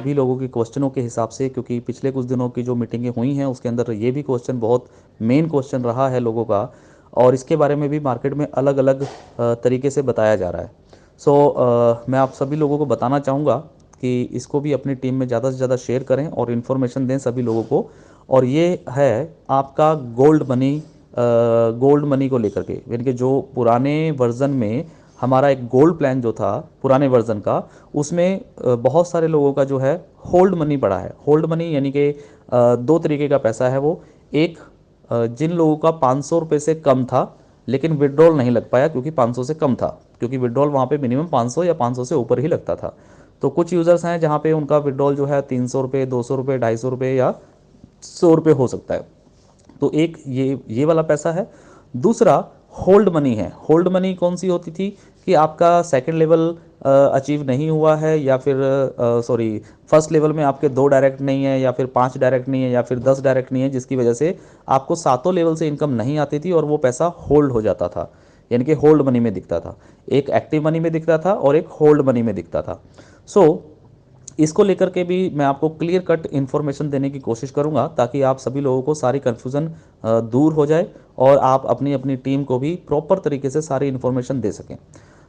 सभी लोगों के क्वेश्चनों के हिसाब से, क्योंकि पिछले कुछ दिनों की जो मीटिंगें हुई हैं उसके अंदर ये भी क्वेश्चन बहुत मेन क्वेश्चन रहा है लोगों का, और इसके बारे में भी मार्केट में अलग अलग तरीके से बताया जा रहा है। मैं आप सभी लोगों को बताना चाहूँगा कि इसको भी अपनी टीम में ज़्यादा से ज़्यादा शेयर करें और इन्फॉर्मेशन दें सभी लोगों को। और ये है आपका गोल्ड मनी को लेकर के, यानी कि जो पुराने वर्जन में हमारा एक गोल्ड प्लान जो था पुराने वर्जन का, उसमें बहुत सारे लोगों का जो है होल्ड मनी पड़ा है। होल्ड मनी यानी कि दो तरीके का पैसा है वो। एक, जिन लोगों का 500 रुपये से कम था लेकिन विड्रॉल नहीं लग पाया क्योंकि 500 से कम था, क्योंकि विड्रॉल वहाँ पे मिनिमम 500 या 500 से ऊपर ही लगता था। तो कुछ यूज़र्स हैं जहाँ पे उनका विड्रॉल जो है 300 रुपये, 200 रुपये, 250 रुपये या 100 रुपये हो सकता है। तो एक ये वाला पैसा है। दूसरा होल्ड मनी है। होल्ड मनी कौन सी होती थी कि आपका सेकंड लेवल अचीव नहीं हुआ है, या फिर सॉरी, फर्स्ट लेवल में आपके 2 डायरेक्ट नहीं है, या फिर 5 डायरेक्ट नहीं है, या फिर 10 डायरेक्ट नहीं है, जिसकी वजह से आपको सातों लेवल से इनकम नहीं आती थी और वो पैसा होल्ड हो जाता था, यानी कि होल्ड मनी में दिखता था। एक एक्टिव मनी में दिखता था और एक होल्ड मनी में दिखता था। सो इसको लेकर के भी मैं आपको क्लियर कट इन्फॉर्मेशन देने की कोशिश करूंगा ताकि आप सभी लोगों को सारी कन्फ्यूज़न दूर हो जाए और आप अपनी अपनी टीम को भी प्रॉपर तरीके से सारी इन्फॉर्मेशन दे सकें।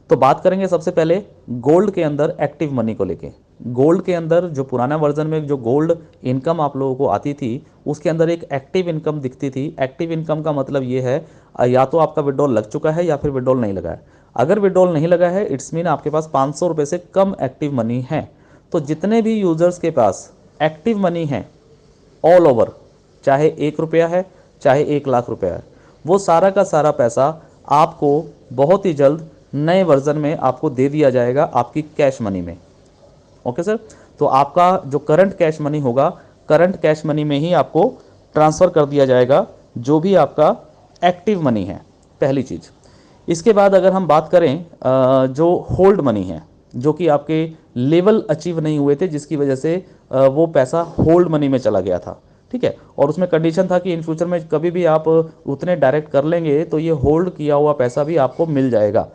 तो बात करेंगे सबसे पहले गोल्ड के अंदर एक्टिव मनी को लेके। गोल्ड के अंदर जो पुराना वर्जन में जो गोल्ड इनकम आप लोगों को आती थी उसके अंदर एक एक्टिव इनकम दिखती थी। एक्टिव इनकम का मतलब ये है या तो आपका विड्रॉल लग चुका है या फिर विड्रॉल नहीं लगा है। अगर विड्रॉल नहीं लगा है इट्स मीन आपके पास 500 रुपये से कम एक्टिव मनी है। तो जितने भी यूजर्स के पास एक्टिव मनी है ऑल ओवर, चाहे 1 रुपया है चाहे 1 लाख रुपया है, वो सारा का सारा पैसा आपको बहुत ही जल्द नए वर्जन में आपको दे दिया जाएगा आपकी कैश मनी में। Okay sir. तो आपका जो करंट कैश मनी होगा, करंट कैश मनी में ही आपको ट्रांसफ़र कर दिया जाएगा जो भी आपका एक्टिव मनी है, पहली चीज़। इसके बाद अगर हम बात करें जो होल्ड मनी है, जो कि आपके लेवल अचीव नहीं हुए थे जिसकी वजह से वो पैसा होल्ड मनी में चला गया था, ठीक है, और उसमें कंडीशन था कि इन फ्यूचर में कभी भी आप उतने डायरेक्ट कर लेंगे तो ये होल्ड किया हुआ पैसा भी आपको मिल जाएगा।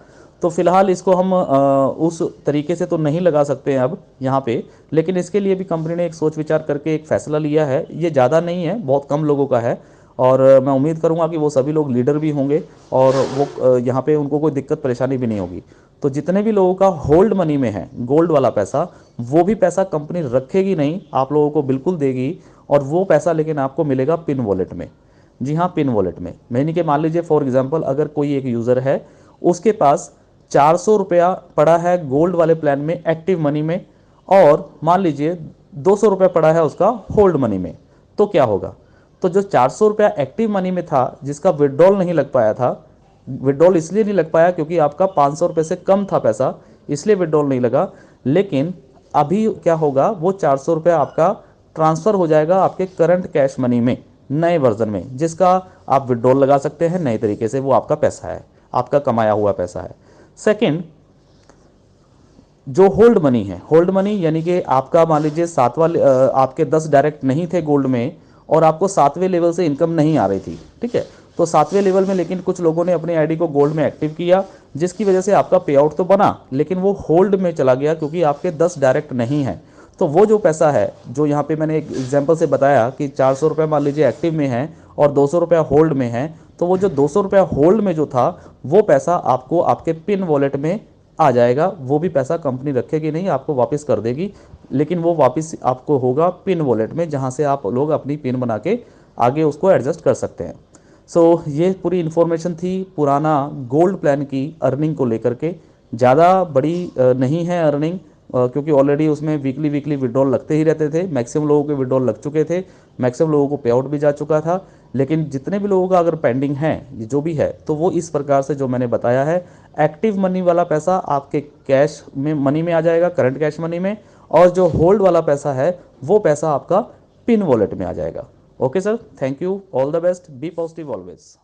तो फिलहाल इसको हम उस तरीके से तो नहीं लगा सकते हैं अब यहाँ पे, लेकिन इसके लिए भी कंपनी ने एक सोच विचार करके एक फ़ैसला लिया है। ये ज़्यादा नहीं है, बहुत कम लोगों का है, और मैं उम्मीद करूँगा कि वो सभी लोग लीडर भी होंगे और वो यहाँ पे उनको कोई दिक्कत परेशानी भी नहीं होगी। तो जितने भी लोगों का होल्ड मनी में है गोल्ड वाला पैसा, वो भी पैसा कंपनी रखेगी नहीं, आप लोगों को बिल्कुल देगी, और वो पैसा लेकिन आपको मिलेगा पिन वॉलेट में। जी हाँ, पिन वॉलेट में। मैंने कि मान लीजिए फॉर एग्जांपल अगर कोई एक यूज़र है, उसके पास 400 रुपया पड़ा है गोल्ड वाले प्लान में एक्टिव मनी में, और मान लीजिए 200 रुपया पड़ा है उसका होल्ड मनी में, तो क्या होगा? तो जो 400 रुपया एक्टिव मनी में था जिसका विड्रॉल नहीं लग पाया था, विड्रॉल इसलिए नहीं लग पाया क्योंकि आपका 500 रुपये से कम था पैसा, इसलिए विड्रॉल नहीं लगा। लेकिन अभी क्या होगा, वो 400 रुपया आपका ट्रांसफ़र हो जाएगा आपके करंट कैश मनी में नए वर्जन में, जिसका आप विड्रॉल लगा सकते हैं नए तरीके से। वो आपका पैसा है, आपका कमाया हुआ पैसा है। सेकंड, जो होल्ड मनी है, होल्ड मनी यानी कि आपका मान लीजिए आपके 10 डायरेक्ट नहीं थे गोल्ड में और आपको 7वें लेवल से इनकम नहीं आ रही थी, ठीक है। तो 7वें लेवल में लेकिन कुछ लोगों ने अपनी आईडी को गोल्ड में एक्टिव किया, जिसकी वजह से आपका पे आउट तो बना लेकिन वो होल्ड में चला गया क्योंकि आपके 10 डायरेक्ट नहीं है। तो वो जो पैसा है, जो यहाँ पे मैंने एक एग्जाम्पल से बताया कि 400 रुपये मान लीजिए एक्टिव में है और 200 रुपया होल्ड में है, तो वो जो 200 रुपया होल्ड में जो था वो पैसा आपको आपके पिन वॉलेट में आ जाएगा। वो भी पैसा कंपनी रखेगी नहीं, आपको वापस कर देगी, लेकिन वो वापस आपको होगा पिन वॉलेट में, जहाँ से आप लोग अपनी पिन बना के आगे उसको एडजस्ट कर सकते हैं। ये पूरी इन्फॉर्मेशन थी पुराना गोल्ड प्लान की अर्निंग को लेकर के। ज़्यादा बड़ी नहीं है अर्निंग, क्योंकि ऑलरेडी उसमें वीकली वीकली विड्रॉल लगते ही रहते थे। मैक्सिमम लोगों के विड्रॉल लग चुके थे, मैक्सिमम लोगों को पे आउट भी जा चुका था। लेकिन जितने भी लोगों का अगर पेंडिंग है, ये जो भी है, तो वो इस प्रकार से जो मैंने बताया है, एक्टिव मनी वाला पैसा आपके कैश में मनी में आ जाएगा, करंट कैश मनी में, और जो होल्ड वाला पैसा है वो पैसा आपका पिन वॉलेट में आ जाएगा। Okay sir, thank you, all the best, be positive always.